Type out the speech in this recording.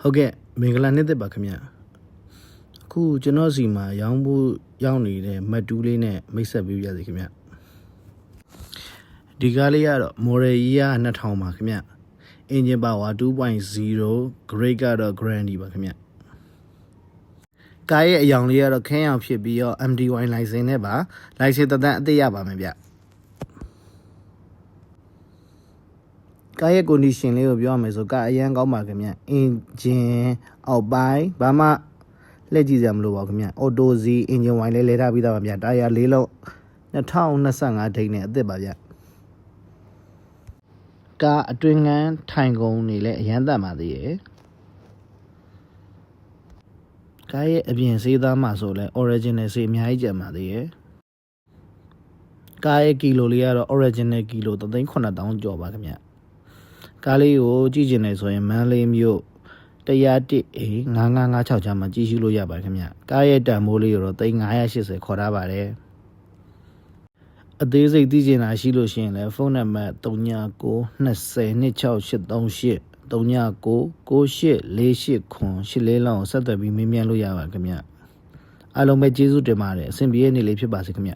ဟုတ်ကဲ့မင်္ဂလာနေ့သက်ပါခင်ဗျအခုကျွန်တော်စီမှာရောင်းဖို့ရောက်နေတဲ့မတ်တူးလေးနဲ့မိတ်ဆက်ပေးရစီခင်ဗျဒီကားလေးကတော့ model year 2000ပါခင်ဗျ engine power 2.0 grade ကတော့ grande ပါခင်ဗျကားရဲ့အယောင်လေးကတော့ခင်းအောင်ဖြစ်ပြီးတော့ MDY license နဲ့ပါ license သက်တမ်းအသိရပါမယ်ဗျကားရဲ့ condition လေးကိုပြောရမယ်ဆိုကားအရန်ကောင်းပါခင်ဗျ engine အောက်ပိုင်းဘာမှလက်ကြည့်စရာမလိုပါဘူးခင်ဗျ auto Z engine wine လေးလဲထားပြီးသားပါဗျတာယာ၄လုံး2025ဒိတ်နဲ့အသစ်ပါဗျကားအတွင်းငန်းထိုင်ကုန်နေလဲအရန်တက်ပါသေးရဲ့ကားရဲ့အပြင်စေးသားမှာဆိုလဲ original စေးအများကြီးကျန်ပါသေးရဲ့ကားရဲ့ကီလိုလေးကတော့ original ကီလို3,900ကျော်ပါခင်ဗျကားလေးကိုကြည့်ကျင်နေဆိုရင်မန်းလေးမြို့101A5556 ချမ်းမှာကြည့်ရှုလို့ရပါတယ်ခင်ဗျကားရဲ့တန်ဖိုးလေးကိုတော့3,580ခေါ်ထားပါတယ်အသေးစိတ်သိချင်တာရှိလို့ရှိရင်လည်းဖုန်းနံပါတ်3992026838 39984848လောက်ဆက်သွယ်ပြီးမေးမြန်းလို့ရပါခင်ဗျအားလုံးပဲကျေးဇူးတင်ပါတယ်အဆင်ပြေတဲ့နေ့လေးဖြစ်ပါစေခင်ဗျ